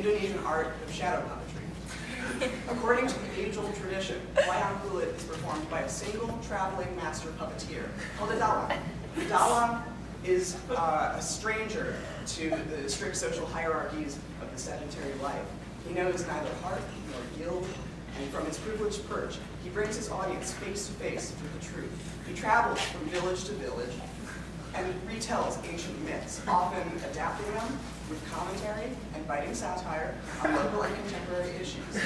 Indonesian art of shadow puppetry. According to the age-old tradition, wayang kulit is performed by a single traveling master puppeteer called a dalang. Dalang is a stranger to the strict social hierarchies of the sedentary life. He knows neither heart nor guild, and from his privileged perch, he brings his audience face to face with the truth. He travels from village to village and retells ancient myths, often adapting them with commentary and biting satire on local and contemporary issues.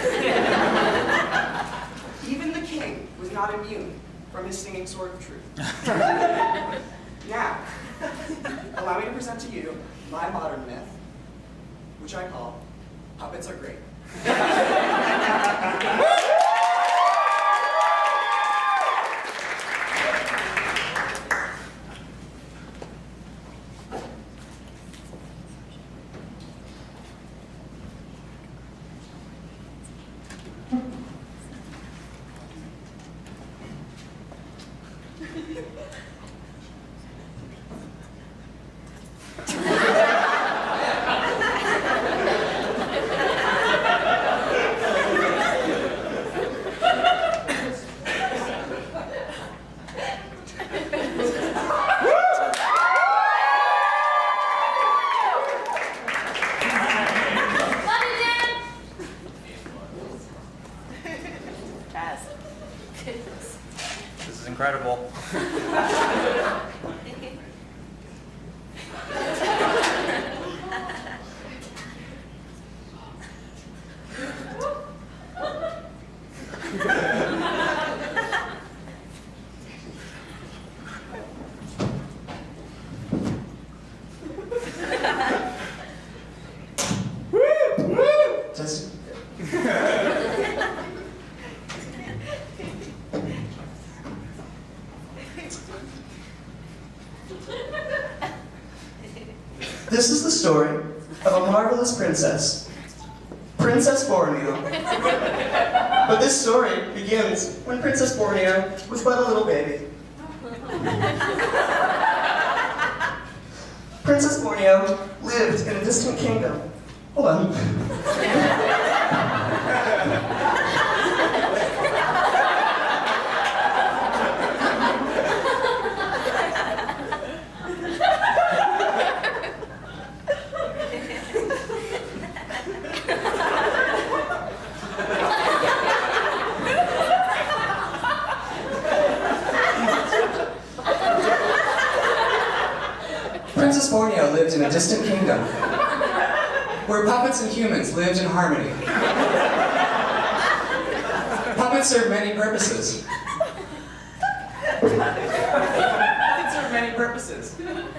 Even the king was not immune from his singing sword of truth. Now, allow me to present to you my modern myth, which I call Puppets Are Great. This is incredible. This is the story of a marvelous princess, Princess Borneo. But this story begins when Princess Borneo was but a little baby. Princess Borneo lived in a distant kingdom. Hold on. Princess Borneo lived in a distant kingdom where puppets and humans lived in harmony. Puppets served many purposes.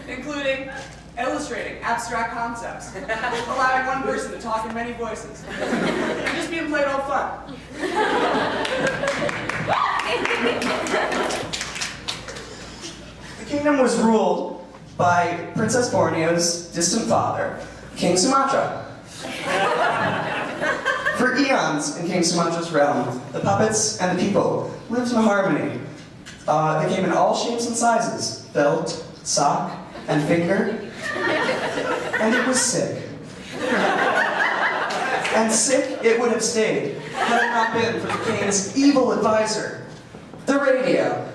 Including illustrating abstract concepts, allowing one person to talk in many voices, and just being plain old fun. The kingdom was ruled by Princess Borneo's distant father, King Sumatra. For eons in King Sumatra's realm, the puppets and the people lived in harmony. They came in all shapes and sizes, belt, sock, and finger, and it was sick. And sick it would have stayed had it not been for the king's evil advisor, the radio.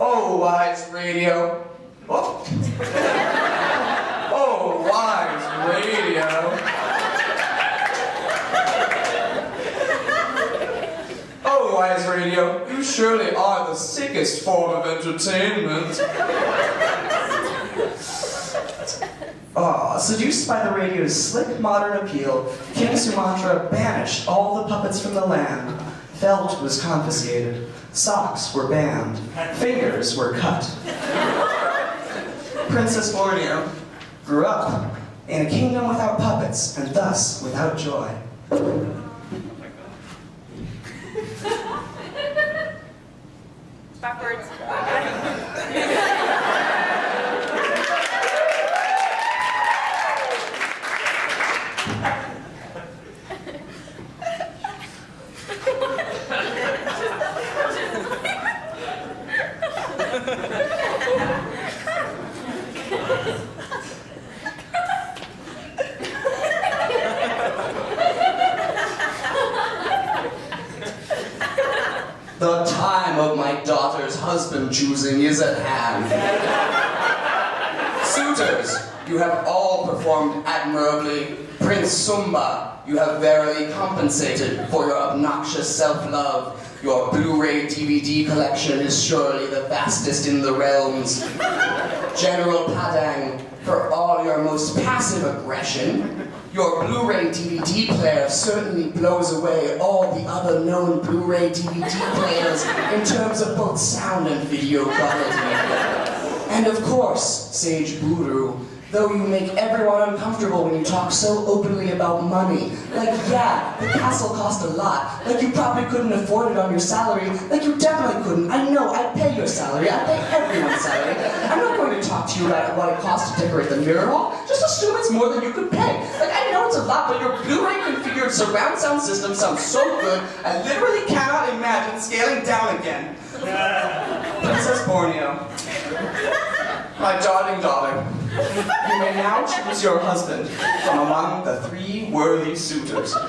Oh, wise radio. Oh, oh wise radio. Oh, wise radio, you surely are the sickest form of entertainment. Seduced by the radio's slick modern appeal, King Sumatra banished all the puppets from the land. Felt was confiscated, socks were banned, fingers were cut. Princess Borneo grew up in a kingdom without puppets, and thus without joy. Backwards. time of my daughter's husband choosing is at hand. Suitors, you have all performed admirably. Prince Sumba, you have verily compensated for your obnoxious self-love. Your Blu-ray DVD collection is surely the vastest in the realms. General Padang, for all your most passive aggression, your Blu-ray DVD player certainly blows away all the other known Blu-ray DVD players in terms of both sound and video quality. And of course, Sage Buru, though you make everyone uncomfortable when you talk so openly about money. Like, yeah, the castle cost a lot. Like, you probably couldn't afford it on your salary. Like, you definitely couldn't. I know, I pay your salary. I pay everyone's salary. I'm not going to talk to you about what it costs to decorate the mirror hall. Just assume it's more than you could pay. Like, I know it's a lot, but your Blu-ray configured surround sound system sounds so good, I literally cannot imagine scaling down again. Princess Borneo. My darling daughter, you may now choose your husband from among the 3 worthy suitors. Oh,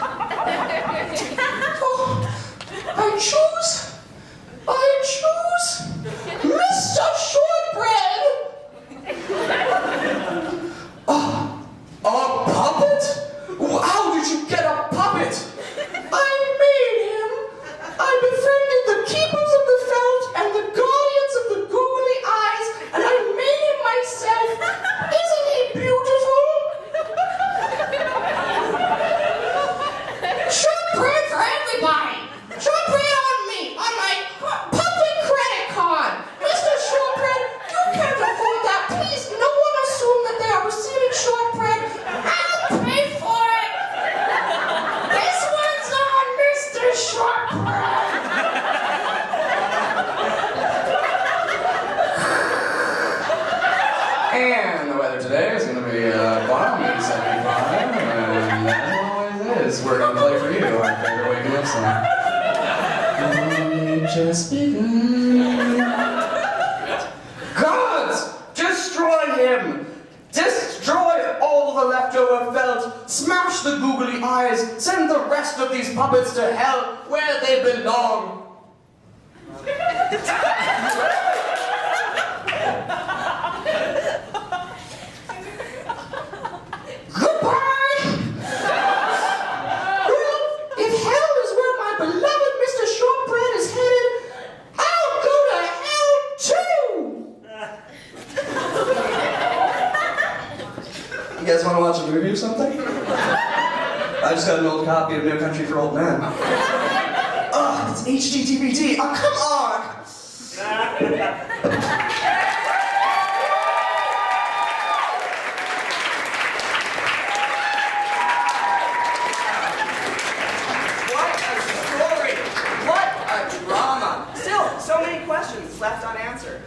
I choose Mr. Shortbread! Oh, a puppet? How did you get a puppet? I made him. I befriended the keepers of the felt and the guardians of the googly eyes, and I made him myself. Isn't he beautiful? Shortbread for everybody. Shortbread on me, on my puppet credit card. Mr. Shortbread, you can't afford that. Please, no one assume that they are receiving shortbread. I'll pay for it. This one's on Mr. Shortbread. And the weather today is going to be balmy 75, and that always is. We're going to play for you our favorite waking up song. Only just begun. Gods, destroy him! Destroy all the leftover felt! Smash the googly eyes! Send the rest of these puppets to hell where they belong! Goodbye! Well, if hell is where my beloved Mr. Shortbread is headed, I'll go to hell too! You guys want to watch a movie or something? I just got an old copy of No Country for Old Men. Ugh, it's HD DVD. Oh, come on! What a story! What a drama! Still, so many questions left unanswered.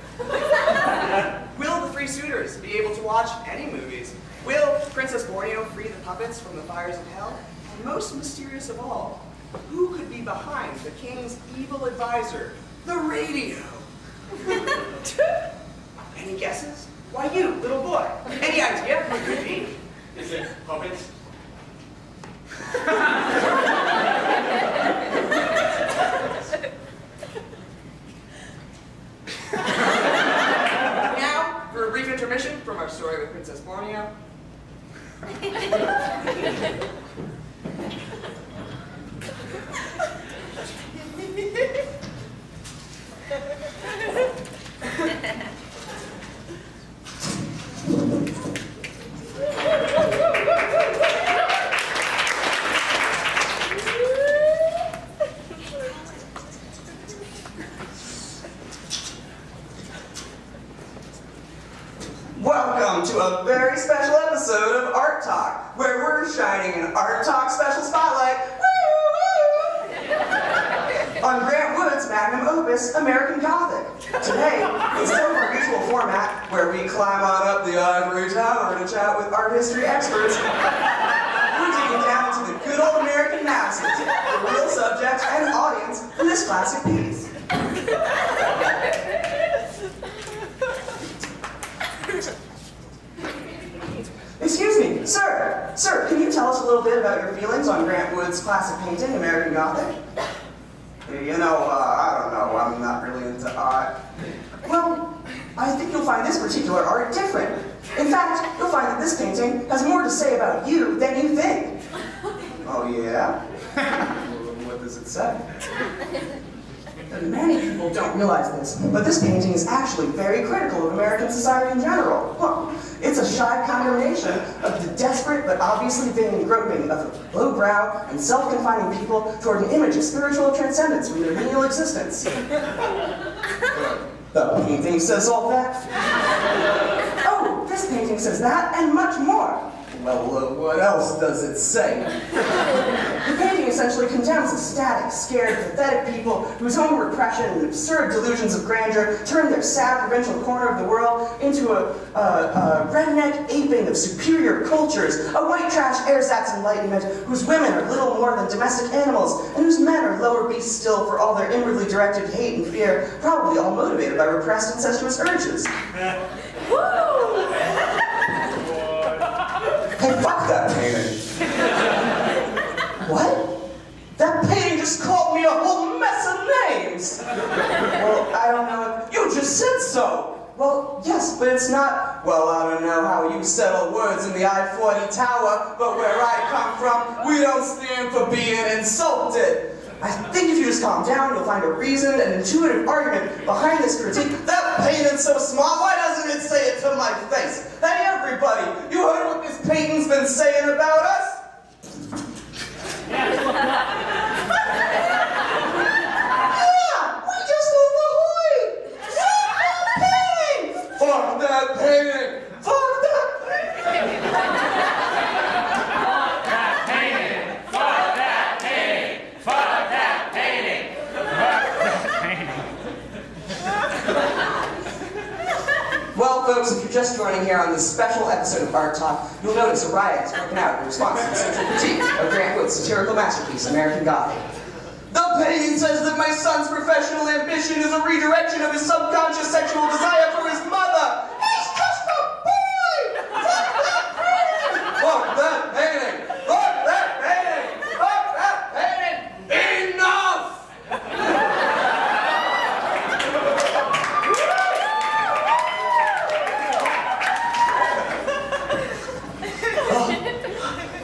Will the 3 suitors be able to watch any movies? Will Princess Borneo free the puppets from the fires of hell? And most mysterious of all, who could be behind the king's evil advisor, the radio? Any guesses? Why you, little boy? Any idea who it could be? Is it puppets? Now, for a brief intermission from our story with Princess Borneo. Welcome to a very special episode of Art Talk, where we're shining an Art Talk special spotlight on Grant Wood's magnum opus, American Gothic. Today, instead of our usual format, where we climb on up the ivory tower to chat with art history experts, we're digging down to the good old American masses, the real subjects and audience for this classic piece. Excuse me, sir. Sir, can you tell us a little bit about your feelings on Grant Wood's classic painting, American Gothic? You know, I don't know, I'm not really into art. Well, I think you'll find this particular art different. In fact, you'll find that this painting has more to say about you than you think. Oh, yeah? What does it say? Many people don't realize this, but this painting is actually very critical of American society in general. Well, it's a shy condemnation of the desperate but obviously vain groping of lowbrow and self-confining people toward an image of spiritual transcendence from their menial existence. The painting says all that. Oh, this painting says that and much more. Well, what else does it say? The painting essentially condemns the static, scared, pathetic people whose own repression and absurd delusions of grandeur turn their sad provincial corner of the world into a redneck aping of superior cultures, a white trash ersatz enlightenment whose women are little more than domestic animals and whose men are lower beasts still for all their inwardly directed hate and fear, probably all motivated by repressed incestuous urges. Woo! Hey, fuck that painting. What? That painting just called me a whole mess of names. Well, I don't know if you just said so. Well, yes, but it's not. Well, I don't know how you settle words in the I-40 tower, but where I come from, we don't stand for being insulted. I think if you just calm down, you'll find a reasoned and intuitive argument behind this critique. That painting's so smart, why doesn't it say it to my face? Hey, everybody, you heard what this painting's been saying about us? Yeah, we just overhauled it. Fuck that painting! Fuck that painting! Fuck that painting! Fuck that painting! Fuck that painting! Well, folks, if you're just joining here on this special episode of Art Talk, you'll notice a riot has broken out in response to the central critique of Grant Wood's satirical masterpiece, American Gothic. The painting says that my son's professional ambition is a redirection of his subconscious sexual desire for his mother. He's just a boy! Fuck that painting! Fuck that painting! Fuck that painting! Fuck that painting! Enough!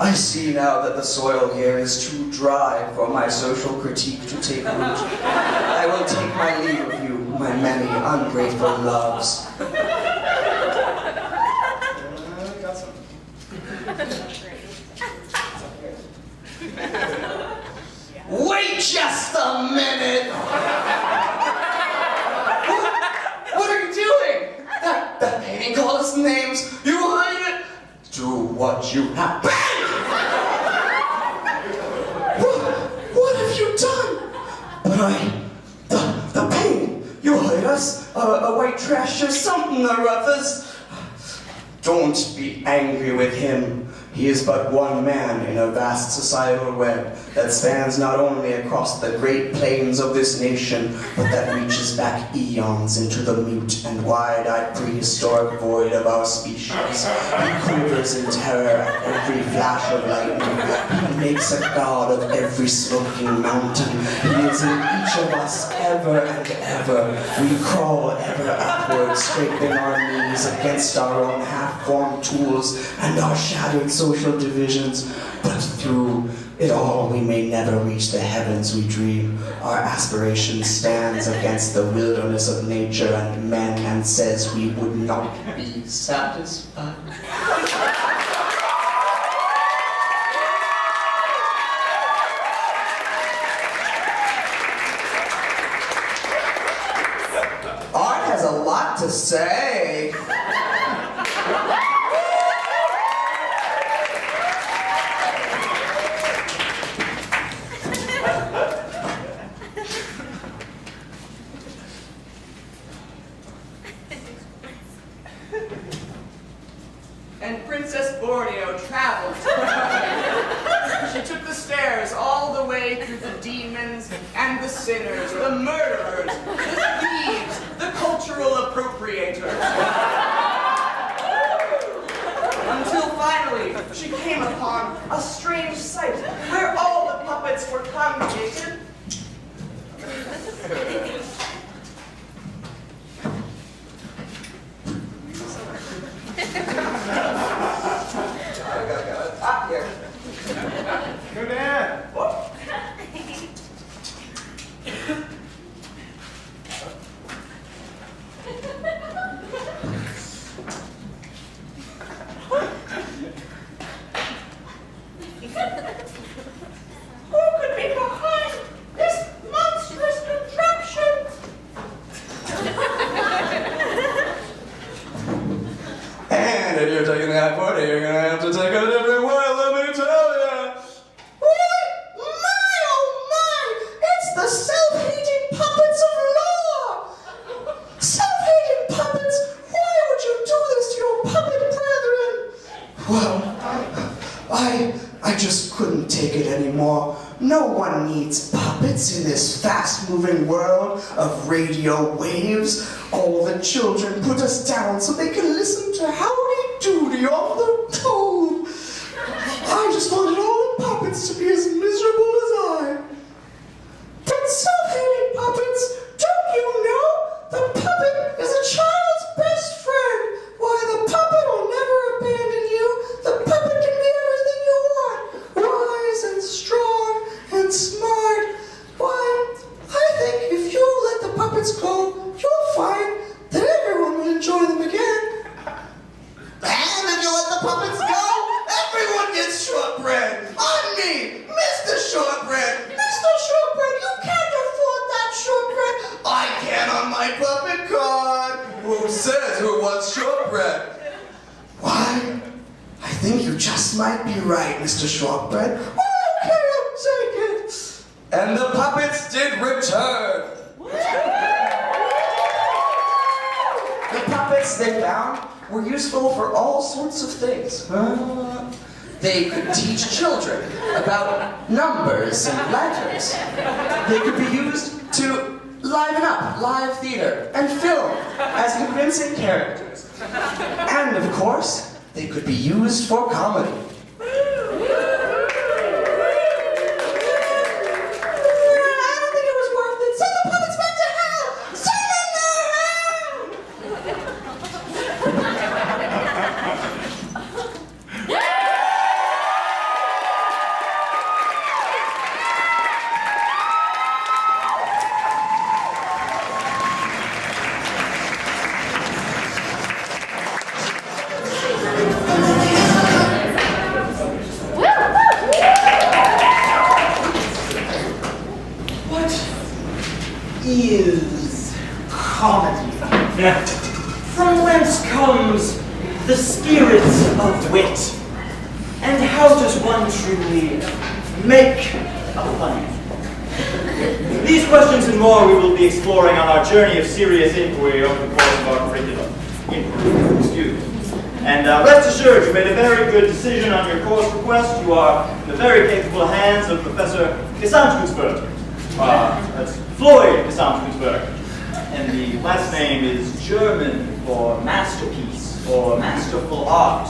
I see now that the soil here is too dry for my social critique to take root. I will take my leave of you, my many ungrateful loves. Wait just a minute! What are you doing? That painting called us names. You hide it. Do what you have. What have you done? But the pain, you heard us, a white trash or something or others. Don't be angry with him. He is but one man in a vast societal web that spans not only across the great plains of this nation, but that reaches back eons into the mute and wide-eyed prehistoric void of our species. He quivers in terror at every flash of lightning. He makes a god of every smoking mountain. He is in each of us ever and ever. We crawl ever upward, scraping our knees against our own half-formed tools and our shattered social divisions, but through it all we may never reach the heavens we dream. Our aspiration stands against the wilderness of nature and men and says we would not be satisfied. Art has a lot to say. And Princess Borneo traveled. She took the stairs all the way through the demons and the sinners, the murderers, the thieves, the cultural appropriators. Until finally, she came upon a strange sight where all the puppets were congregated. Here. Come in. Who could be behind this monstrous contraption? And if you're taking that 40, you're gonna have to take a different way, let me tell ya. What? My, oh my! It's the self-hating puppets of law! Self-hating puppets? Why would you do this to your puppet brethren? Well, I just couldn't take it anymore. No one needs puppets in this fast-moving world of radio waves. All the children put us down so they can listen to Howdy Doody on the tube. I just wanted all the puppets to be as miserable as I. But self-hating puppets, don't you know? The puppet is a child's best friend. Why, the puppet will never abandon you. The puppet can be everything you want. Wise and strong and smart. Why, I think if you let the puppets go, you'll find that everyone will enjoy them again. And if you let the puppets go, everyone gets shortbread. On me, Mr. Shortbread. Mr. Shortbread, you can't afford that shortbread. I can on my puppet card. Who says who wants shortbread? Why, I think you just might be right, Mr. Shortbread. Okay, I'll take it. And the puppets did return. The puppets they found were useful for all sorts of things. They could teach children about numbers and letters. They could be used to liven up live theater and film as convincing characters. And of course, they could be used for comedy. I don't think it was worth it. Send the puppets back to hell! Send them to is comedy? From whence comes the spirit of wit? And how does one truly make a funny? These questions and more we will be exploring on our journey of serious inquiry over the course of our curriculum. Excuse me. And rest assured, you made a very good decision on your course request. You are in the very capable hands of Professor Gesamtkunstwerk. That's Floyd Gesamtkunstwerk. And the last name is German for masterpiece or masterful art.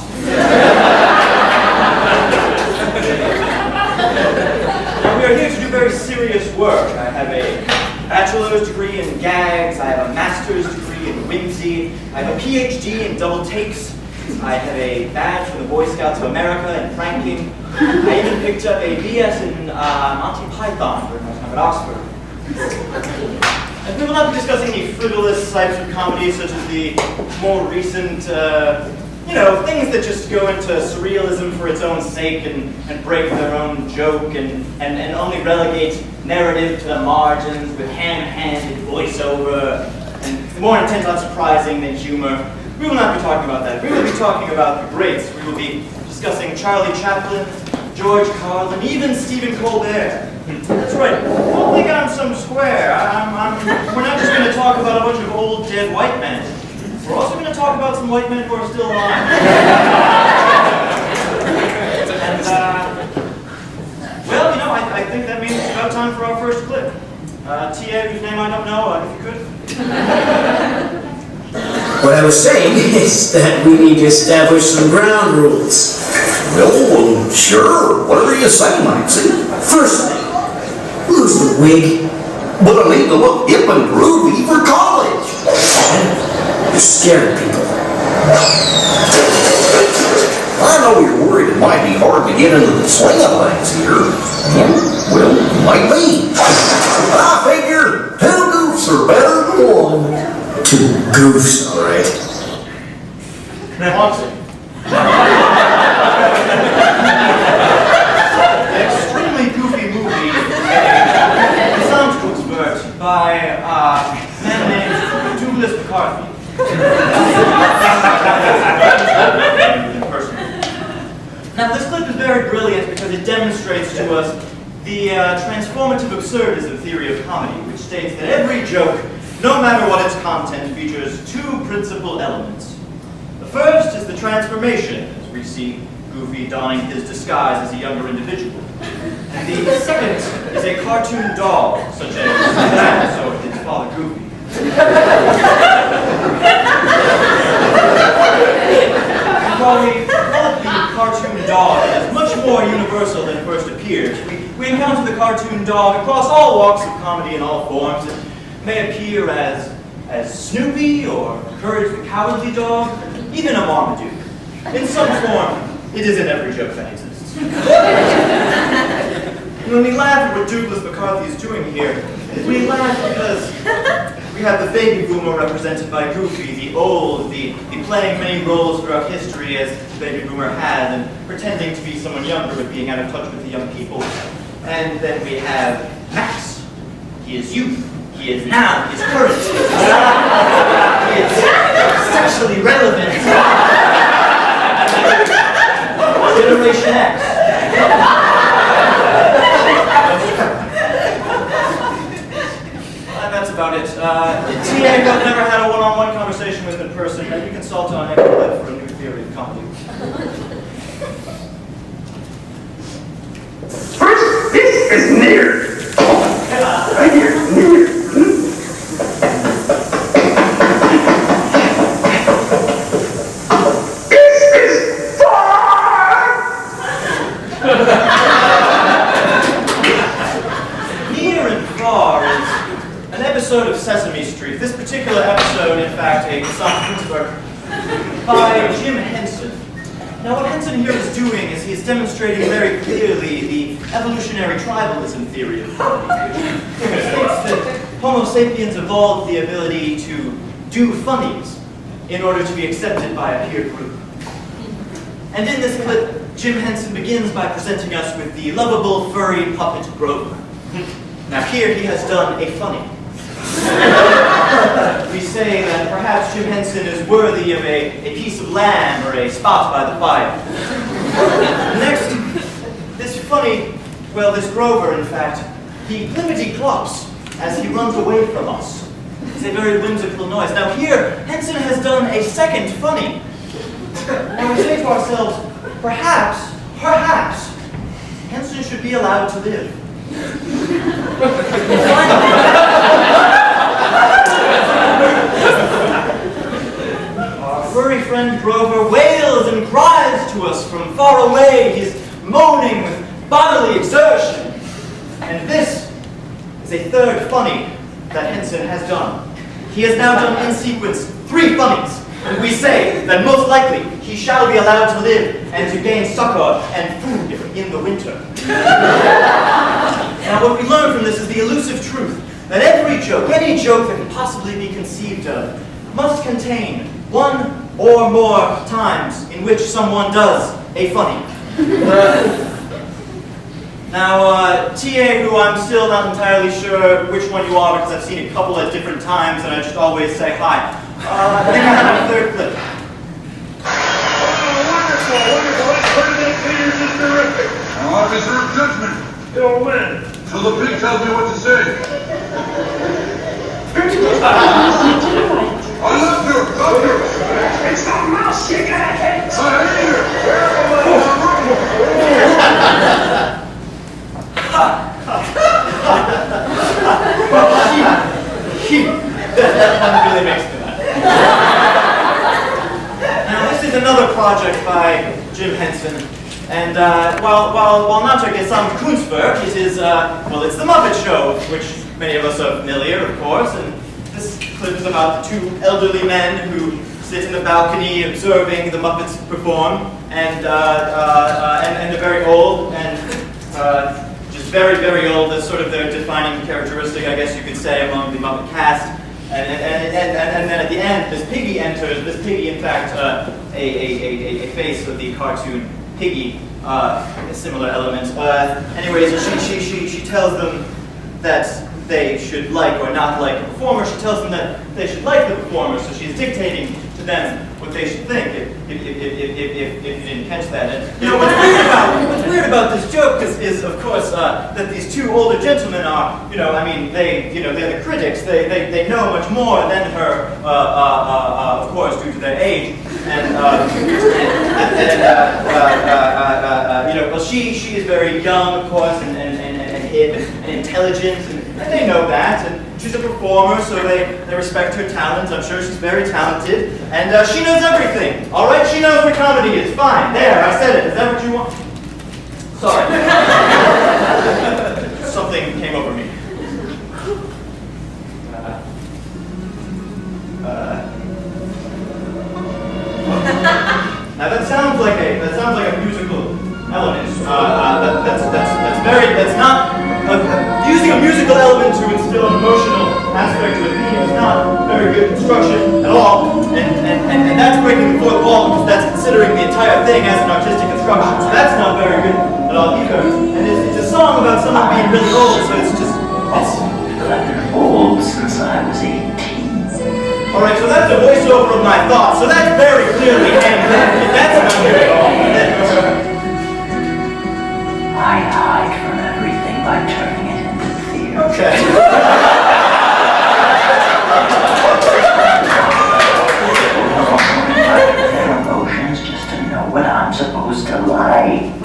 Now, we are here to do very serious work. I have a bachelor's degree in gags. I have a master's degree in whimsy. I have a PhD in double takes. I have a badge from the Boy Scouts of America in pranking. I even picked up a BS in Monty Python during my time at Oxford. And we will not be discussing any frivolous types of comedy such as the more recent, things that just go into surrealism for its own sake and break their own joke and only relegate narrative to the margins with ham-handed voiceover and more intent on surprising than humor. We will not be talking about that. We will be talking about the greats. We will be discussing Charlie Chaplin, George Carlin, even Stephen Colbert. That's right. Don't think I'm some square. We're not just going to talk about a bunch of old dead white men. We're also going to talk about some white men who are still alive. And, I think that means it's about time for our first clip. TA, whose name I don't know, if you could. What I was saying is that we need to establish some ground rules. Well, sure. Whatever you say, Maxie. First thing, lose the wig. but I need to look hip and groovy for college. You're scaring people. I know you're worried it might be hard to get into the swing of things here. Well, might be. I figure 2 goofs are better than 1. 2 goofs, all right. Haunting. An extremely goofy movie, a sound convert by a man named Douglas McCarthy. Now this clip is very brilliant because it demonstrates to us the transformative absurdism theory of comedy, which states that every joke, no matter what its content, features 2 principal elements. The first is the transformation, as we see Goofy donning his disguise as a younger individual. And the second is a cartoon dog, such as so his father Goofy. And while we call it the cartoon dog, it is much more universal than first appears. We encounter the cartoon dog across all walks of comedy in all forms. It may appear as Snoopy or Courage the Cowardly Dog, even a Marmaduke. In some form, it is in every joke that exists. And when we laugh at what Douglas McCarthy is doing here, we laugh because we have the baby boomer represented by Goofy, the old, the playing many roles throughout history as the baby boomer has, and pretending to be someone younger but being out of touch with the young people. And then we have Max. He is youth. He is now. He is current. He is sexually relevant. Generation X. And that's about it. TA who I've never had a one-on-one conversation with in person, maybe consult on Ackerman for a new theory of comedy. First, this is near. Right here, near. Episode of Sesame Street. This particular episode, in fact, a Pittsburgh by Jim Henson. Now, what Henson here is doing is he is demonstrating very clearly the evolutionary tribalism theory of comedy, which states that Homo sapiens evolved the ability to do funnies in order to be accepted by a peer group. And in this clip, Jim Henson begins by presenting us with the lovable furry puppet Grover. Now, here he has done a funny. We say that perhaps Jim Henson is worthy of a piece of lamb or a spot by the fire. Next, this funny, well, this Grover, in fact, he plimmity clops as he runs away from us. It's a very whimsical noise. Now here, Henson has done a second funny. And we say to ourselves, perhaps, Henson should be allowed to live. Our furry friend Grover wails and cries to us from far away. He's moaning with bodily exertion. And this is a third funny that Henson has done. He has now done in sequence 3 funnies. And we say that most likely he shall be allowed to live and to gain succor and food in the winter. Now what we learn from this is the elusive truth that every joke, any joke that can possibly be conceived of, must contain 1 or more times in which someone does a funny. Now, TA, who I'm still not entirely sure which one you are because I've seen a couple at different times and I just always say hi. I think I have a third clip. Wonderful. That President Peters is terrific. Now, I reserve judgment. He'll win. So the pig tells me what to say. I love her. It's the mouse you gotta hate. I hate her. That one really makes me laugh. Now, this is another project by Jim Henson. And while not a Gesamtkunstwerk, it is, well, it's the Muppet Show, which many of us are familiar, of course, and this clip is about the two elderly men who sit in the balcony observing the Muppets perform, and they're very old, and just very, very old. That's sort of their defining characteristic, I guess you could say, among the Muppet cast. And then at the end, this piggy enters. This piggy, in fact, a face of the cartoon Piggy, a similar element. Anyways, she tells them that they should like or not like the performer. She tells them that they should like the performer, so she's dictating to them what they should think. If you didn't catch that, and you know what's weird about this joke is of course that these two older gentlemen are, they're the critics. They know much more than her, of course, due to their age, well, she is very young, of course, and hip and intelligent, and they know that, and she's a performer, so they respect her talent. I'm sure she's very talented, and she knows everything. All right, she knows what comedy is. Fine, there, I said it. Is that what you want? Sorry. Something came over me. Now that sounds like a musical element. That's not using a musical element to instill an emotional aspect to a theme is not very good construction at all, and that's breaking the fourth wall because that's considering the entire thing as an artistic construction. So that's not very good at all either. And it's a song about someone being really old, so it's just I've been old since I was 18. All right, so that's a voiceover of my thoughts. So that's very clearly handwritten. That's not good at all. I hide from everything by turning it into theater. Okay. Their emotions just to know what I'm supposed to like.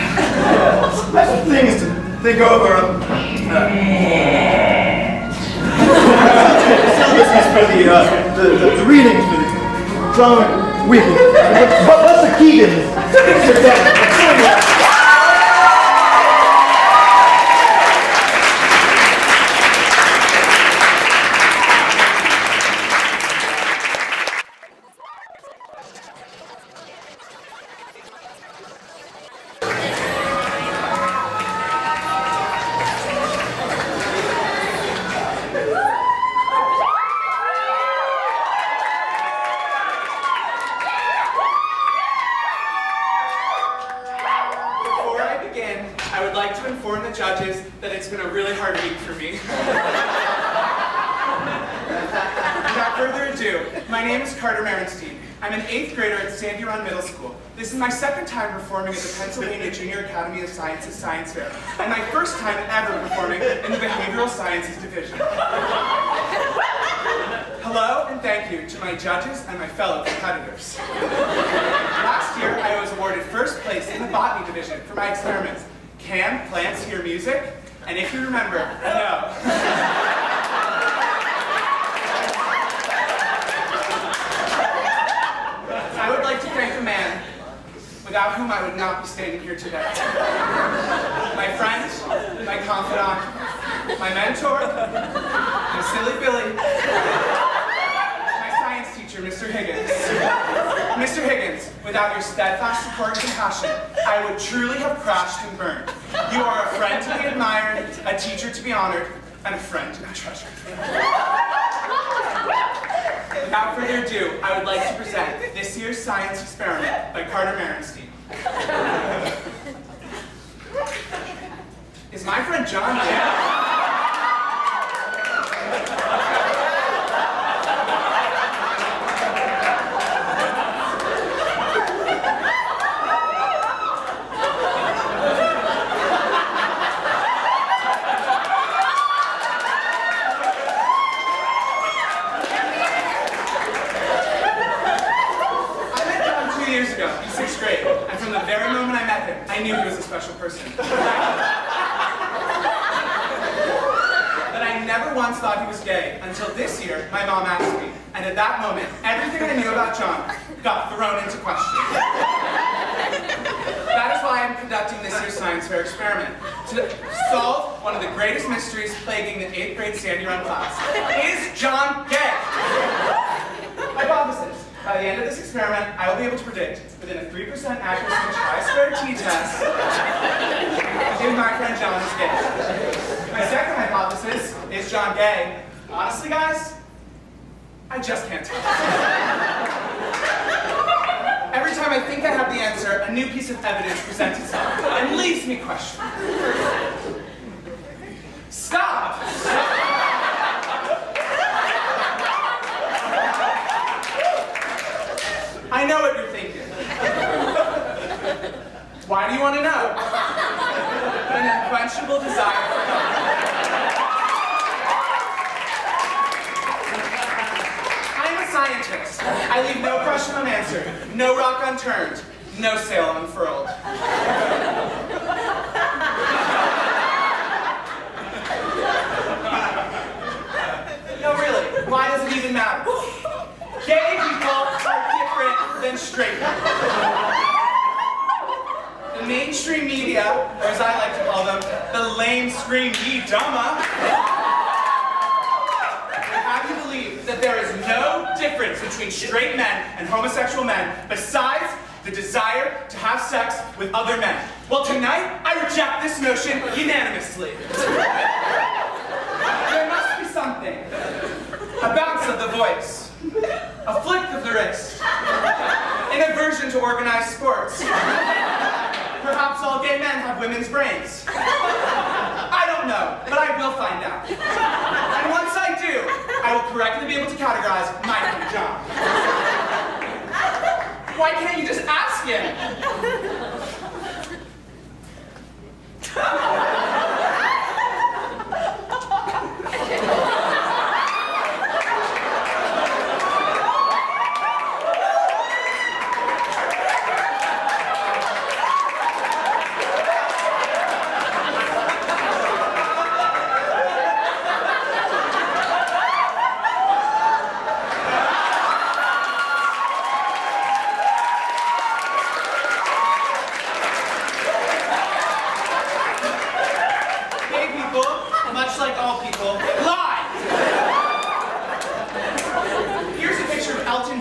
That's some things to think over. This is for the readings for the drama week. What's the Keegan? This is my second time performing at the Pennsylvania Junior Academy of Sciences Science Fair, and my first time ever performing in the Behavioral Sciences Division. Hello, and thank you to my judges and my fellow competitors. Last year, I was awarded first place in the Botany Division for my experiments, Can Plants Hear Music? And if you remember, no. I would like to thank a man without whom I would not be standing here today. My friend, my confidant, my mentor, my silly Billy, my science teacher, Mr. Higgins. Mr. Higgins, without your steadfast support and compassion, I would truly have crashed and burned. You are a friend to be admired, a teacher to be honored, and a friend to be treasured. Without further ado, I would like to present this year's science experiment by Carter Merenstein. Is my friend John here? I knew he was a special person. But I never once thought he was gay until this year my mom asked me. And at that moment, everything I knew about John got thrown into question. That is why I'm conducting this year's science fair experiment. To solve one of the greatest mysteries plaguing the 8th grade Sandy Run class. Is John gay? Hypothesis. By the end of this experiment, I will be able to predict, within a 3% accuracy chi-squared t-test, if my friend John is gay. My second hypothesis, is John gay? Honestly, guys, I just can't tell. Every time I think I have the answer, a new piece of evidence presents itself and leaves me questioning. Stop! I know what you're thinking. Why do you want to know? An unquenchable desire for knowledge. I'm a scientist. I leave no question unanswered, no rock unturned, no sail unfurled. No, really, why does it even matter? Gay people are different than straight people. The mainstream media, or as I like to call them, the lame scream ye dumma, would have you believe that there is no difference between straight men and homosexual men besides the desire to have sex with other men. Well, tonight, I reject this notion unanimously. There must be something. A bounce of the voice, a flick of the wrist, an aversion to organized sports. Perhaps all gay men have women's brains. I don't know, but I will find out. And once I do, I will correctly be able to categorize my friend John. Why can't you just ask him?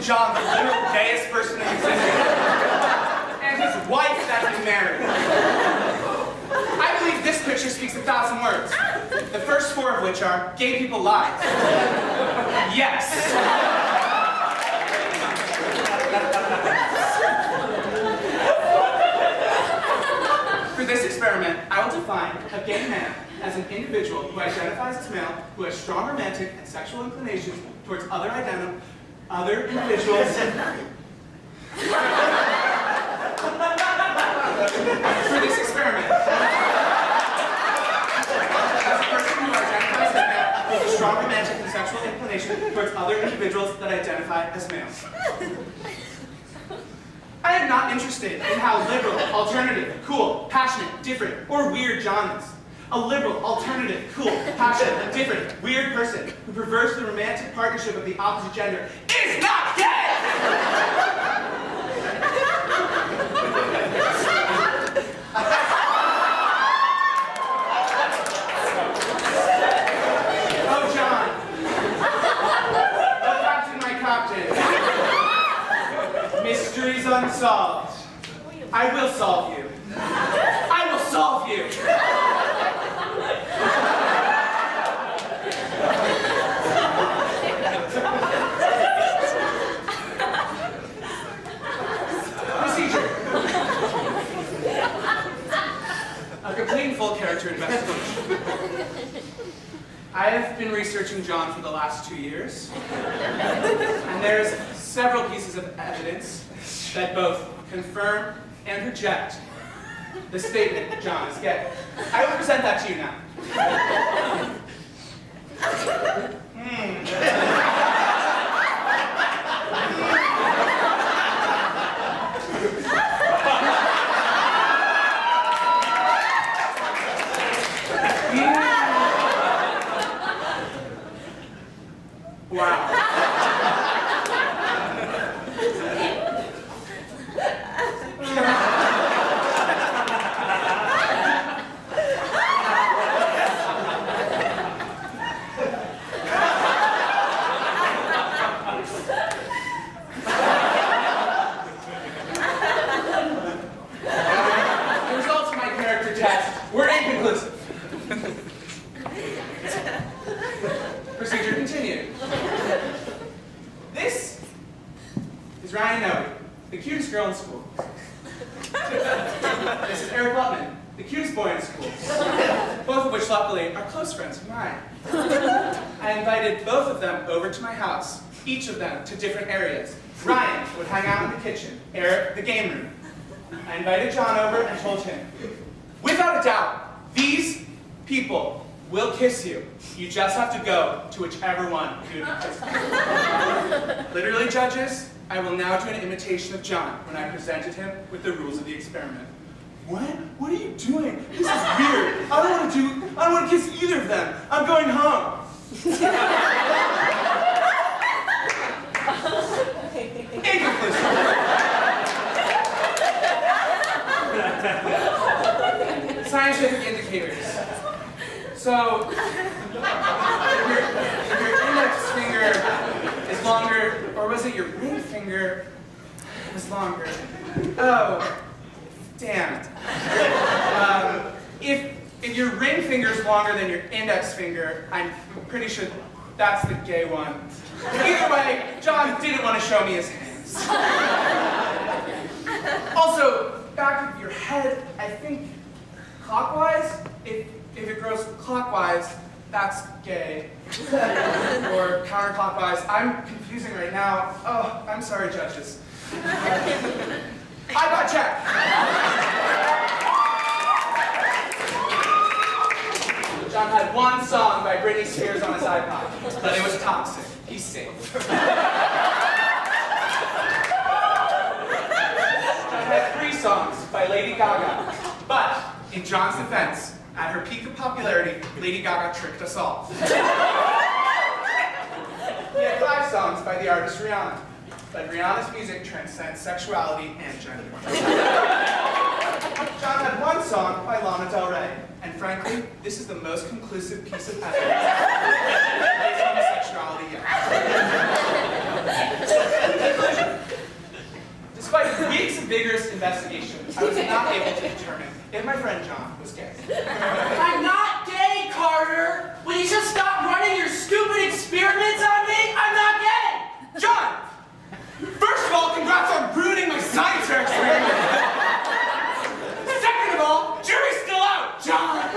John, the literal gayest person in existence, and his wife that he married. I believe this picture speaks 1,000 words, the first 4 of which are, gay people lie. Yes. For this experiment, I will define a gay man as an individual who identifies as male, who has strong romantic and sexual inclinations towards other individuals. For this experiment, as a person who identifies as male with a strong romantic and sexual inclination towards other individuals that identify as males. I am not interested in how liberal, alternative, cool, passionate, different, or weird John is. A liberal, alternative, cool, passionate, different, weird person who prefers the romantic partnership of the opposite gender is not gay! Oh, John. Oh, Captain, my Captain. Mysteries unsolved. I will solve you. I will solve you. A complete and full character investigation. I have been researching John for the last 2 years, and there's several pieces of evidence that both confirm and reject the statement that John is gay. I will present that to you now. Wow. is Ryan Noe, the cutest girl in school. This is Eric Lutman, the cutest boy in school. Both of which, luckily, are close friends of mine. I invited both of them over to my house, each of them to different areas. Ryan would hang out in the kitchen, Eric, the game room. I invited John over and told him, without a doubt, these people will kiss you. You just have to go to whichever one you kiss. Literally, judges, I will now do an imitation of John when I presented him with the rules of the experiment. What? What are you doing? This is weird. I don't want to kiss either of them. I'm going home. In conclusion. Scientific indicators. So, if your index finger is longer, or was it your ring finger was longer? Oh, damn. If your ring finger is longer than your index finger, I'm pretty sure that's the gay one. Either way, John didn't want to show me his hands. Also, back of your head, I think clockwise, if it grows clockwise, that's gay. Or counterclockwise. I'm confusing right now. Oh, I'm sorry, judges. I got checked. John had one song by Britney Spears on his iPod, but it was toxic. He's safe. John had 3 songs by Lady Gaga, but in John's defense, at her peak of popularity, Lady Gaga tricked us all. He had 5 songs by the artist Rihanna, but Rihanna's music transcends sexuality and gender. John had 1 song by Lana Del Rey, and frankly, this is the most conclusive piece of evidence against homosexuality yet. Conclusion. Despite weeks of vigorous investigation, I was not able to determine if my friend John was gay. I'm not gay, Carter! Will you just stop running your stupid experiments on me? I'm not gay! John! First of all, congrats on ruining my science fair experiment! Second of all, jury's still out, John!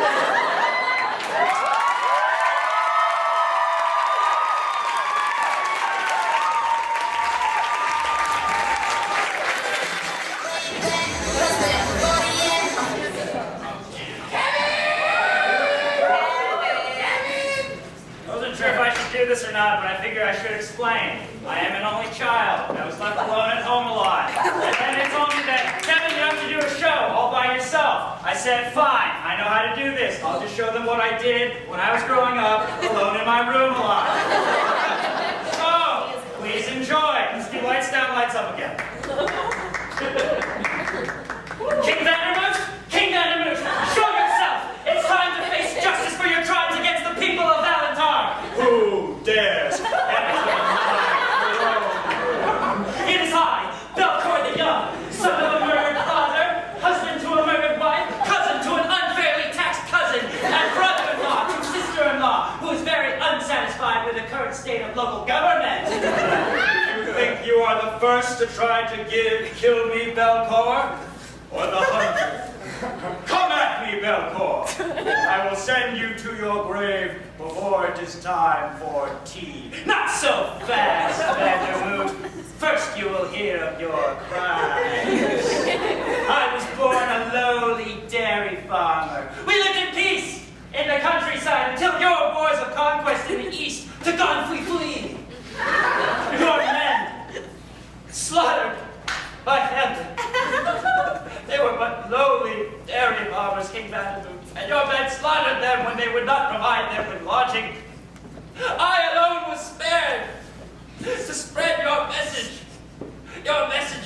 This or not, but I figure I should explain. I am an only child. I was left alone at home a lot. And then they told me that, Kevin, you have to do a show all by yourself. I said, fine, I know how to do this. I'll just show them what I did when I was growing up, alone in my room a lot. So, please enjoy. Let's do lights down, lights up again. King Vandermoot, show yourself. It's time to face justice for your crimes against the people of Valentar. Who dares? It is I, Belcour the Young, son of a murdered father, husband to a murdered wife, cousin to an unfairly taxed cousin, and brother-in-law to sister-in-law, who is very unsatisfied with the current state of local government. You think you are the first to try to kill me, Belcour? Or the 100th? Come at me, Belcour. I will send you to your grave before it is time for tea. Not so fast, Vandermoot. First you will hear of your crimes. I was born a lowly dairy farmer. We lived in peace in the countryside until your wars of conquest in the east took on flee. Your men slaughtered by heaven. They were but lowly dairy farmers, King Patton, and your men slaughtered them when they would not provide them with lodging. I alone was spared to spread your message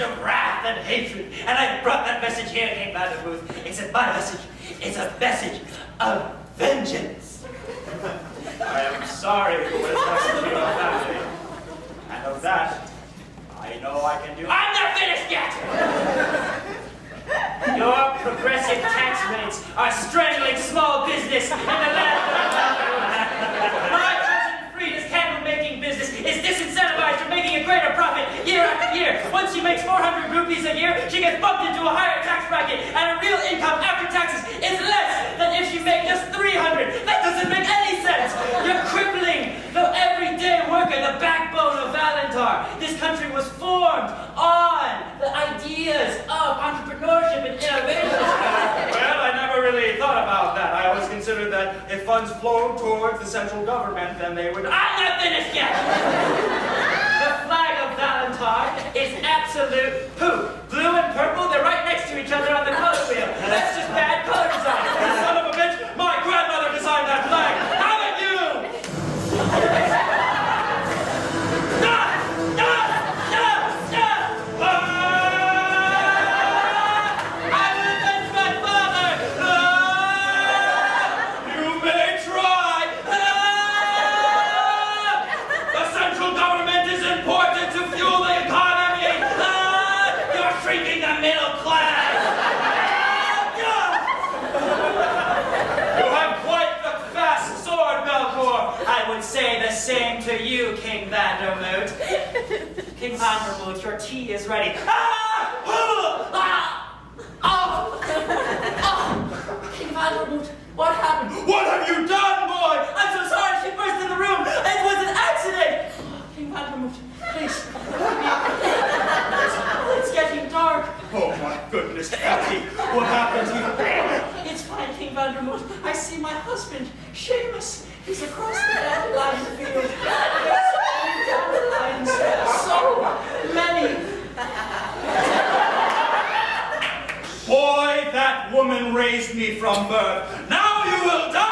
of wrath and hatred, and I brought that message here, King Patton. It's my message. It's a message of vengeance. I am sorry for what has happened to your family, and of that, I know I can do. I'm not finished yet! Your progressive tax rates are strangling small business in the land of my cousin Frida's candle-making business is disincentivized from making a greater profit year after year. Once she makes 400 rupees a year, she gets bumped into a higher tax bracket, and her real income after taxes is less than if she made just 300. That doesn't make any sense. You're crippling the everyday worker, the backbone of Valentar. This country was formed on the ideas of entrepreneurship and innovation. Well, I never really thought about that. I always considered that if funds flowed towards the central government, then they would... I'm not finished yet! The flag of Valentar is absolute poop. Blue and purple, they're right next to each other on the color wheel. That's just bad color design. Son of a bitch, my grandmother designed that flag. How about you? Say the same to you, King Vandermoot. King Vandermoot, your tea is ready. King Vandermoot, what happened? What have you done, boy? I'm so sorry, she burst in the room. It was an accident. King Vandermoot, please. It's getting dark. Oh my goodness, Patty, what happened to you? It's fine, King Vandermoot. I see my husband, Seamus. He's across the dandelion field. There's so many dandelions. So many. Boy, that woman raised me from birth. Now you will die!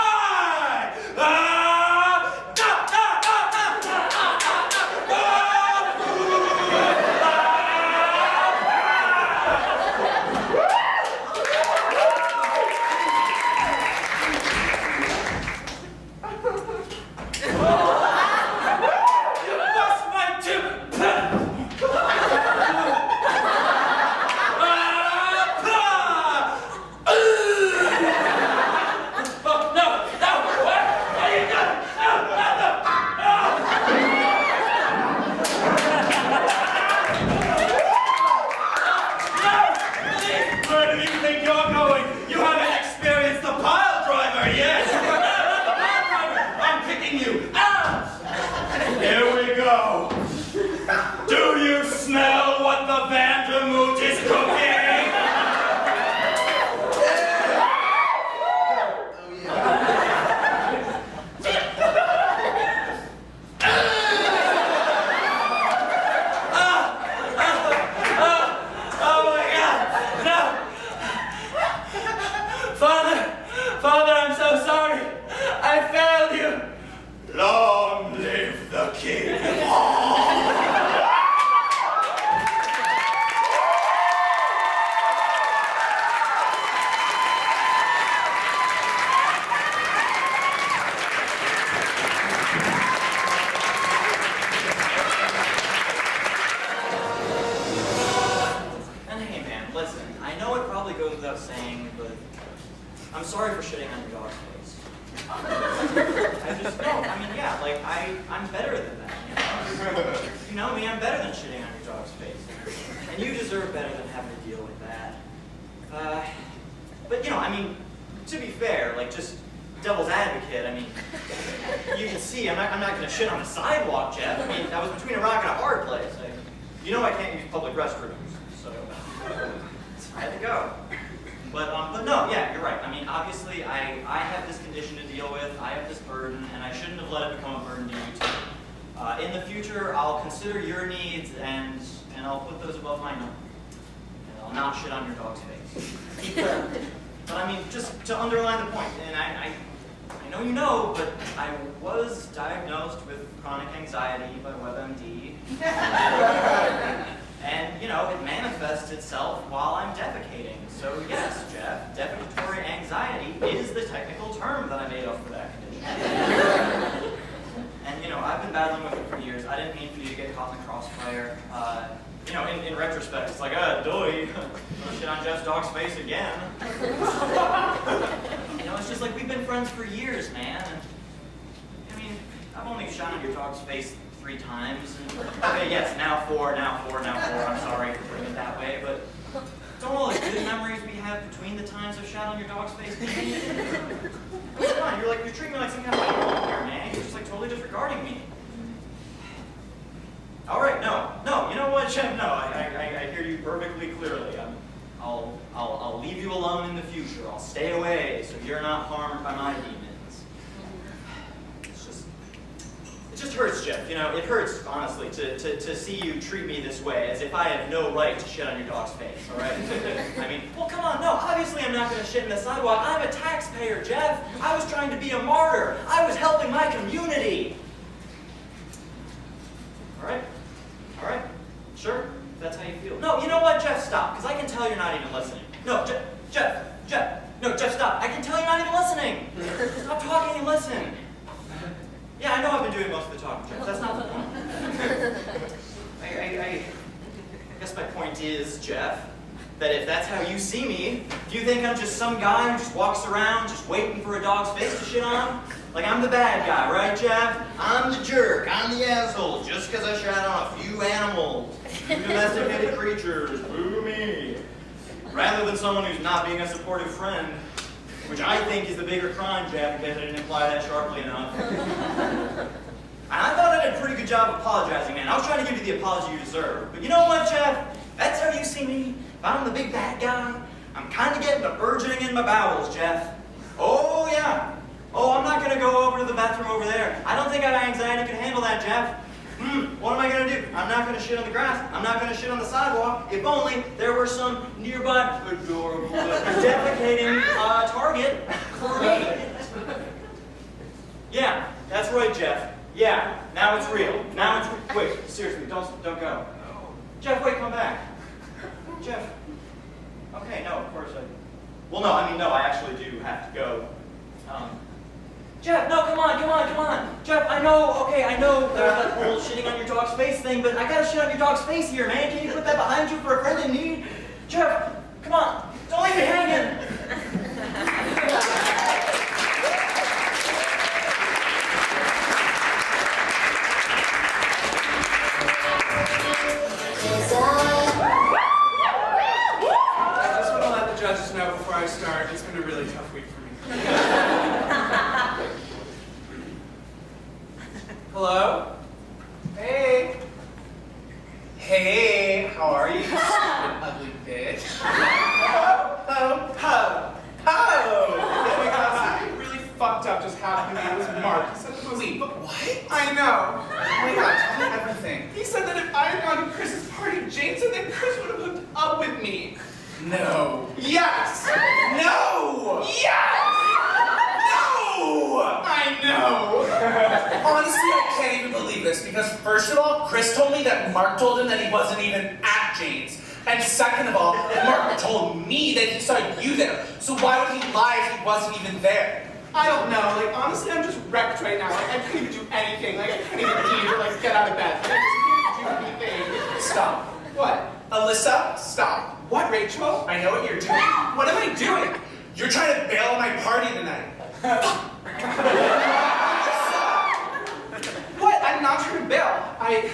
It's just like we've been friends for years, man. I mean, I've only shot on your dog's face 3 times. Okay, yes, now 4, now 4, now 4. I'm sorry for putting it that way, but don't all the good memories we have between the times I've shot on your dog's face continue? Come on, you're treating me like some kind of animal here, man. You're just like totally disregarding me. All right, no, you know what, Shang? No, I hear you perfectly clearly. I'll leave you alone in the future. I'll stay away so you're not harmed by my demons. It just hurts, Jeff. You know, it hurts, honestly, to see you treat me this way, as if I have no right to shit on your dog's face, all right? I mean, well, come on, no, obviously I'm not going to shit in the sidewalk. I'm a taxpayer, Jeff. I was trying to be a martyr. I was helping my community. All right, sure, if that's how you feel. No, you know what, Jeff, stop, because I can tell you're not even listening. No, Jeff, stop. I can tell you're not even listening. Stop talking and listen. Yeah, I know I've been doing most of the talking, Jeff. That's not the point. I guess my point is, Jeff, that if that's how you see me, do you think I'm just some guy who just walks around just waiting for a dog's face to shit on? Like I'm the bad guy, right, Jeff? I'm the jerk. I'm the asshole. Just because I shot on a few animals, few domesticated creatures, boo me. Rather than someone who's not being a supportive friend. Which I think is the bigger crime, Jeff, in case I didn't imply that sharply enough. And I thought I did a pretty good job of apologizing, man. I was trying to give you the apology you deserve. But you know what, Jeff? That's how you see me. If I'm the big bad guy, I'm kind of getting a burgeoning in my bowels, Jeff. Oh, yeah. Oh, I'm not going to go over to the bathroom over there. I don't think my anxiety can handle that, Jeff. What am I going to do? I'm not going to shit on the grass. I'm not going to shit on the sidewalk. If only there were some nearby adorable defecating target for me. Yeah, that's right, Jeff. Yeah, now it's real. Now it's wait, seriously, don't go. Jeff, wait, come back. Jeff. Okay, no, of course well, no, I actually do have to go. Jeff, no, come on. Jeff, I know that whole shitting on your dog's face thing, but I gotta shit on your dog's face here, man. Can you put that behind you for a friend in need? Jeff, come on, don't leave me hanging. I just want to let the judges know before I start, it's been a really tough week for me. Hello? Hey, how are you? Stupid, ugly bitch. Oh my god, something really fucked up just happened to me. It was Mark. He said the most... Wait, but what? I know. Oh my god, tell me everything. He said that if I had gone to Chris's party, Jane said that Chris would have hooked up with me. No. Yes! No! Yes! I know! Honestly, I can't even believe this, because first of all, Chris told me that Mark told him that he wasn't even at Jane's. And second of all, Mark told me that he saw you there. So why would he lie if he wasn't even there? I don't know. Like, honestly, I'm just wrecked right now. Like, I can't even do anything. Like, I can't even eat or, like, get out of bed. Like, I just can't do anything. Stop. What? Alyssa, stop. What, Rachel? I know what you're doing. What am I doing? You're trying to bail on my party tonight. What? I'm not trying to bail. I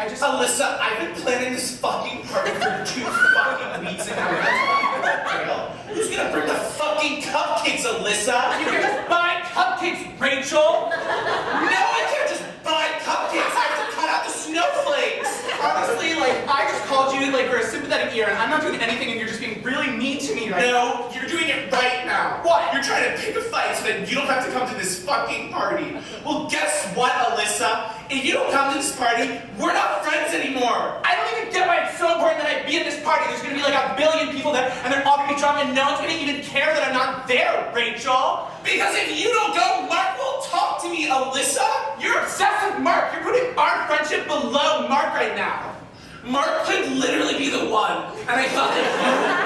just... Alyssa, I've been planning this fucking party for 2 fucking weeks and now we're gonna jail. Who's gonna bring the fucking cupcakes, Alyssa? You can just buy cupcakes, Rachel! No, I can't just buy cupcakes. I have to cut out the snowflakes. Honestly, like, I just called you, like, for a sympathetic ear, and I'm not doing anything, and you're just being really mean to me right now. No, you're doing it right now. What? You're trying to pick a fight so that you don't have to come to this fucking party. Well, guess what, Alyssa? If you don't come to this party, we're not friends anymore. I don't even get why it's so important that I be at this party. There's gonna be like 1 billion people there, and they're all gonna be drunk, and no one's gonna even care that I'm not there, Rachel. Because if you don't go, Mark will talk to me, Alyssa. You're obsessed with Mark. You're putting our friendship below Mark right now. Mark could literally be the one, and I thought that you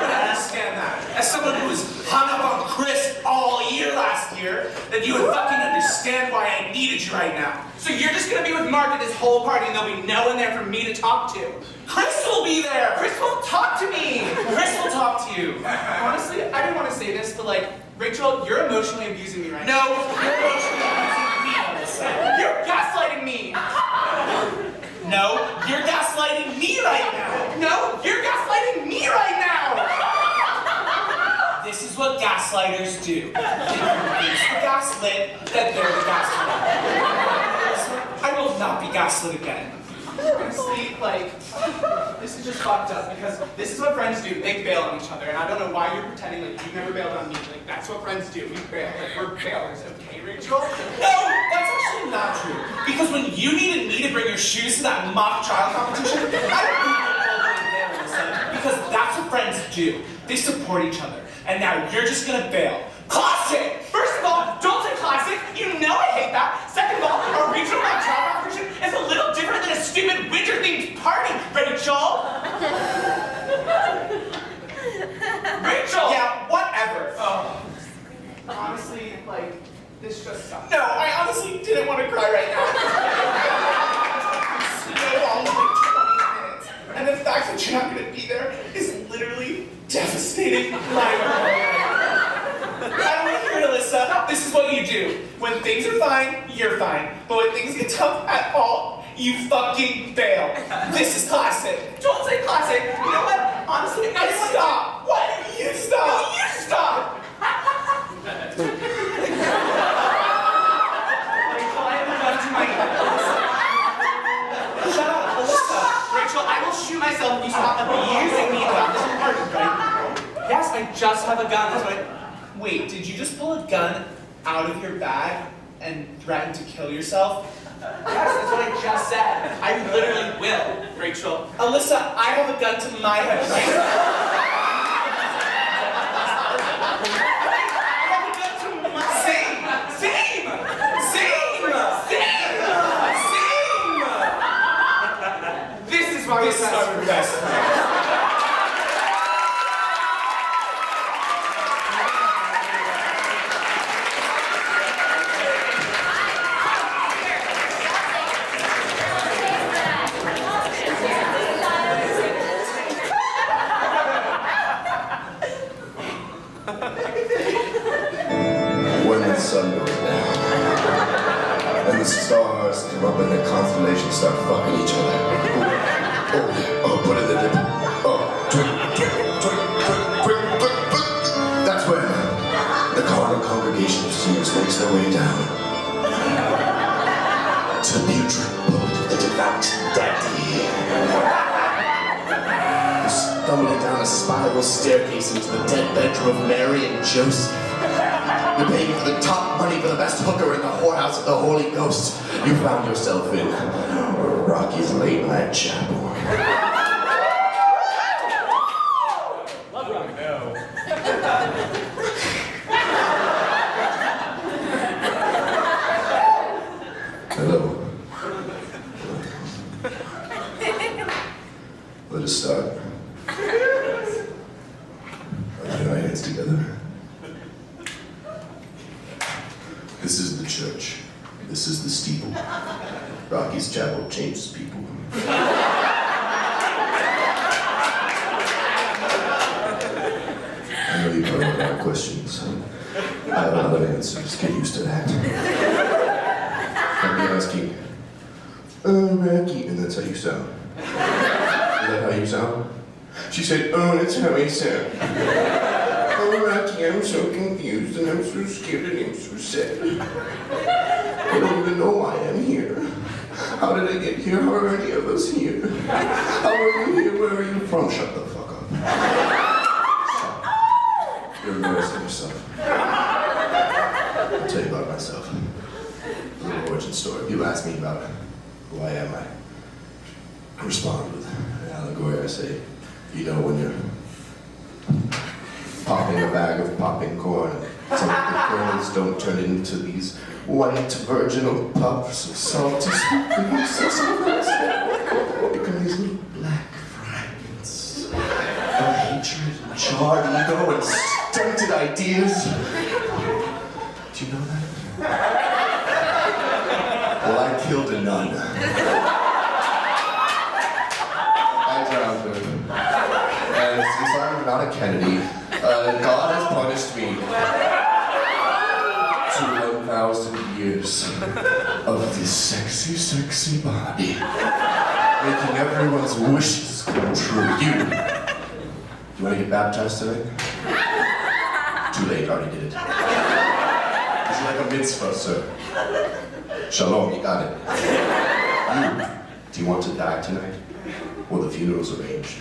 would understand that. As someone who was hung up on Chris all year last year, that you would fucking understand why I needed you right now. So you're just gonna be with Mark at this whole party, and there'll be no one there for me to talk to. Chris will be there. Chris won't talk to me. Chris will talk to you. Honestly, I didn't want to say this, but like, Rachel, you're emotionally abusing me right now. No, you're emotionally abusing me. You're gaslighting me. No, you're gaslighting me right now. No, you're gaslighting me right now. This is what gaslighters do. It's the gaslit that they're the gaslight. I will not be gaslit again. Honestly, like, this is just fucked up because this is what friends do. They bail on each other, and I don't know why you're pretending like you never bailed on me. Like, that's what friends do. We bail. Like, we're bailers, okay, Rachel? No, that's actually not true. Because when you needed me to bring your shoes to that mock trial competition, I didn't need to hold you there, Melissa, because that's what friends do. They support each other. And now you're just gonna bail. Classic! First of all, don't say classic. You know I hate that. Second of all, a regional mock trial competition is a little different than a stupid winter-themed party, Rachel. Rachel! Yeah, whatever. Oh. Honestly, like, this just sucks. No, I honestly didn't want to cry right now. It's so long, like 20 minutes. And the fact that you're not going to be there is literally devastating my world. I don't want to hear it, Alyssa. This is what you do. When things are fine, you're fine. But when things get tough at all, you fucking fail. This is classic. Don't say classic. You know what? Honestly, I just Stop. Why don't you stop? No, you stop. Shut up, Alyssa. Rachel, I will shoot myself if you stop abusing me about this party, right? Yes, I just have a gun. That's what I... Wait, did you just pull a gun out of your bag and threaten to kill yourself? Yes, that's what I just said. I literally will, Rachel. Alyssa, I have a gun to my head right now. I have a gun to my... Same! This is why we're This is our best friend. When the sun goes down and the stars come up and the constellations start fucking each other. Oh, put in the dip. Oh, twink. That's when the carnal congregation of seers makes their way down to the putrid boat of the devout daddy. You're stumbling down a spiral staircase into the dead bedroom of Mary and Joseph. You're paying for the top money for the best hooker in the whorehouse of the Holy Ghost. You found yourself in Rocky's late night chapel. Hello. Let us start. Put our hands together. This is the church. This is the steeple. Rocky's chapel changes people. I know you probably have a lot of questions. I have a lot of answers. Get used to that. I'll be asking, Rocky, and that's how you sound. Is that how you sound? She said, oh, that's how I sound. Oh, Rocky, I'm so confused and I'm so scared and I'm so sad. I don't even know why I'm here. How did I get here? How are any of us here? How are you here? Where are you from? Shut the fuck up. You're embarrassing yourself. I'll tell you about myself. A little origin story. People ask me about who I am. I respond with an allegory. I say, you know, when you're popping a bag of popping corn, and some of the kernels don't turn into these white virginal puffs of salty sweet goodness. They become these little black fragments of hatred, and charred ego, and stunted ideas. Do you know that? Well, I killed a nun. I drowned her. And since I'm not a Kennedy, God has punished me to 1,000 years of this sexy, sexy body. Making everyone's wishes come true. You want to get baptized today? Too late, already did it. Would you like a mitzvah, sir? Shalom, you got it. You, do you want to die tonight? Well, the funeral's arranged.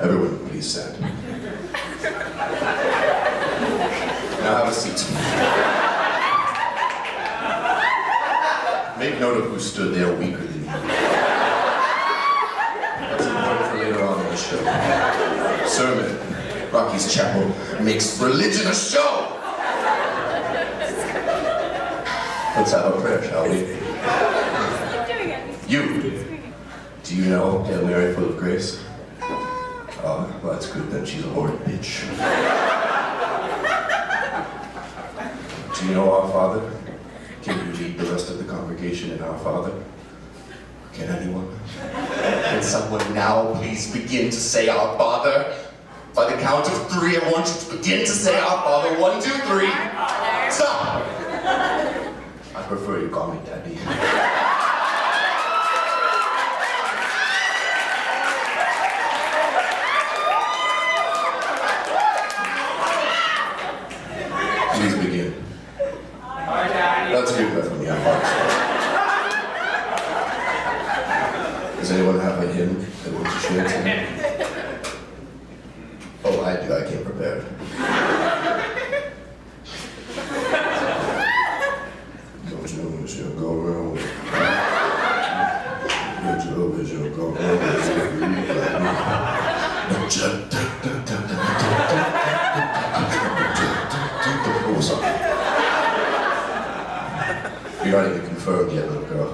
Everyone, please stand. Now have a seat. Make note of who stood there weaker than you. That's important for later on in the show. Sermon. Rocky's Chapel makes religion a show. Let's have a prayer, shall we? You. Do you know Hail Mary, full of grace? Oh, well, that's good then. She's a horrid bitch. Do you know Our Father? Can you lead the rest of the congregation in Our Father? Can anyone? Can someone now please begin to say Our Father? By the count of 3, I want you to begin to say Our Father. 1, 2, 3. Stop! I prefer you call me Daddy. Please begin. That's good enough for me, I'm boxed. Does anyone have a hymn that wants to share tonight? Oh, I do. I came prepared. Don't you know she'll go around with don't you know she'll go around Oh, sorry. You're not even confirmed yet, little girl.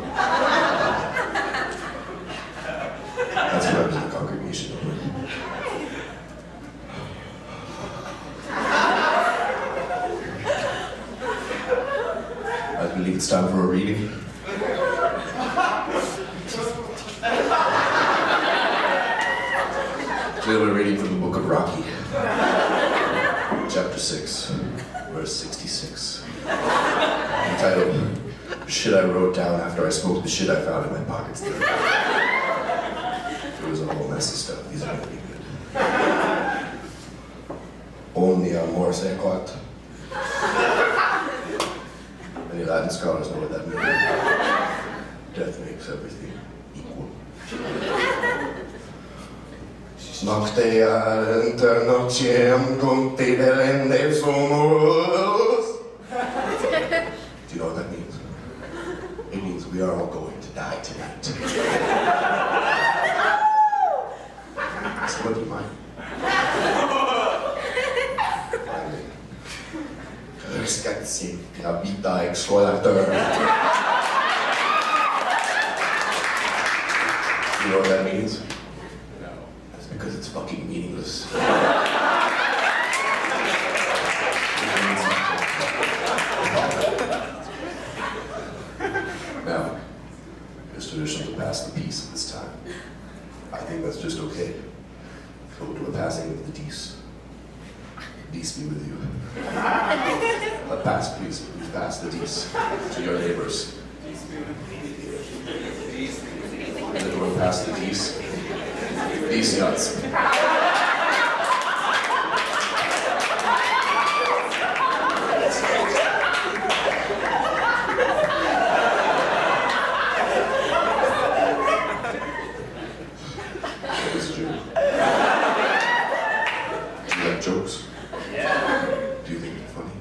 That's what happens in the congregation. I believe it's time for a reading. Today we're reading from the book of Rocky. Chapter 6, verse 66. Entitled, Shit I Wrote Down After I Smoked the Shit I Found in My Pockets. It was a whole mess of stuff. These are really good. Only amor se quat. Many Latin scholars know what that means. Death makes everything equal. Nocte inter nociem contiderende sumus. Do you know what that means? It means we are all going to die tonight. What do you mind? Scherzi, la vita explorateur. You know what that means? No. That's because it's fucking meaningless. Now, it's traditional to pass the peace at this time. I think that's just okay. So we'll do a passing of the peace. Peace be with you. Please pass the peace to your neighbors. Does everyone pass the peace? Peace nuts. Jokes? Yeah. Do you think they're funny?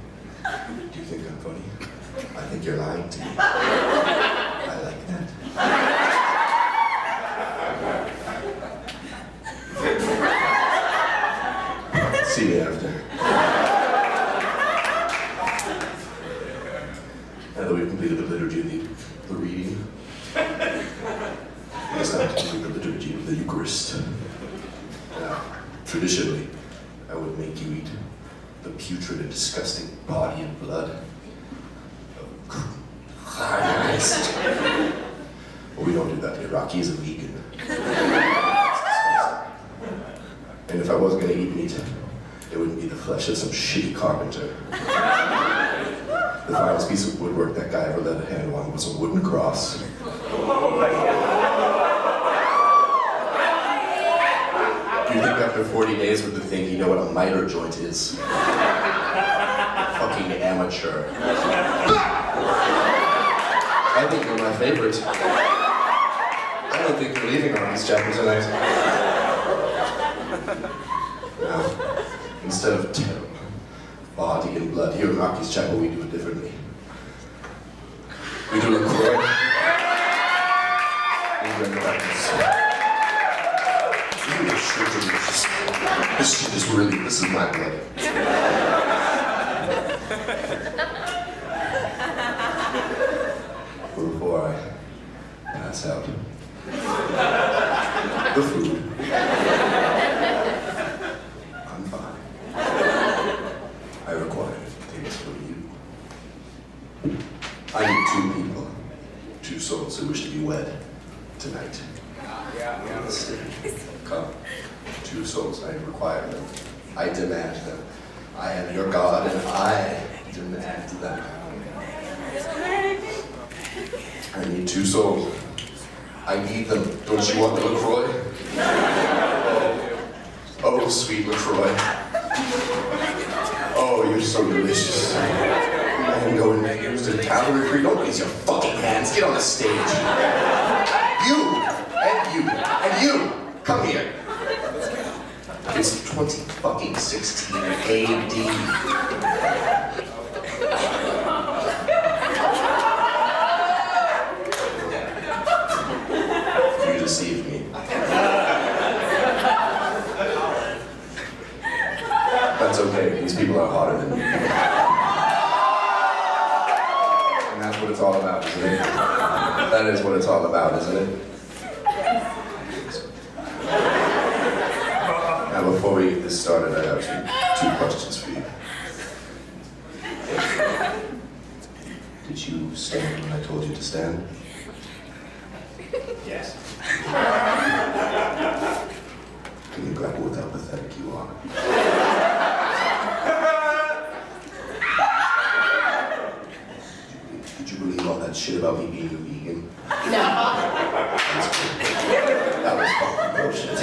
Do you think I'm funny? I think you're lying to me. I like that. See you after. Now that we've completed the liturgy of the reading, it's time to complete the liturgy of the Eucharist. Now, traditionally, I would make you eat the putrid and disgusting body and blood of Christ. But we don't do that here. Rocky is a vegan. And if I wasn't going to eat meat, it wouldn't be the flesh of some shitty carpenter. The finest piece of woodwork that guy ever laid a hand on was a wooden cross. Do you think after 40 days with the thing he'd know what a miter joint is? Fucking amateur. I think you're my favorite. I don't think you're leaving Army's Chapel tonight. Now, instead of body and blood, here in Rocky's Chapel we do it differently. We do LaCroix. We bring the weapons. This shit is really, this is my blood. Before I pass out. The food. I'm fine. I require things from you. I need two people, two souls who wish to be wed tonight. Come. Two souls, I require them. I demand them. I am your God and I demand them. I need two souls. I need them. Don't you want the LaCroix? Oh, sweet LaCroix. Oh, you're so delicious. I'm going to use the cavalry free. Don't raise your fucking hands. Get on the stage. You and you and you. Come here. It's 2016 AD. You deceived me. That's okay. These people are hotter than me. And that's what it's all about, isn't it? That is what it's all about, isn't it? Now, before we get this started, I have two questions for you. Did you stand when I told you to stand? Yes. Can you grapple with how pathetic you are? Did you believe all that shit about me being a vegan? No. That was fucking bullshit.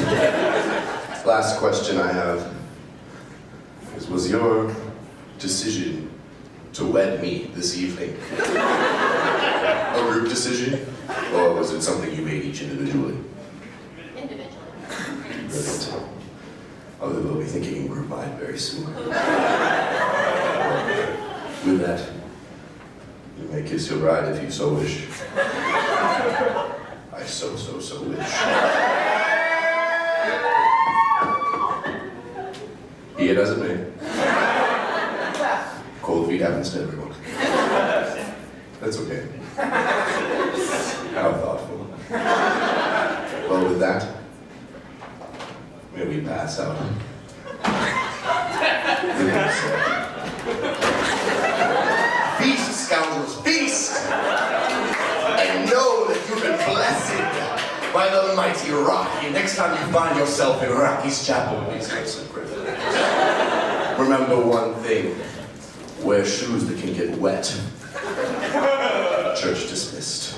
Last question I have is, was your decision to wed me this evening a group decision, or was it something you made each individually? Individually. Brilliant. Although we'll be thinking in group mind very soon. With that, you may kiss your bride if you so wish. I so wish. Be it as it may. Cold feet happens to everyone. That's okay. How thoughtful. Well, with that, may we pass out. Feast, scoundrels, feast! And know that you've been blessed by the mighty Rocky. Next time you find yourself in Rocky's Chapel, please have some privilege. Remember one thing. Wear shoes that can get wet. Church dismissed.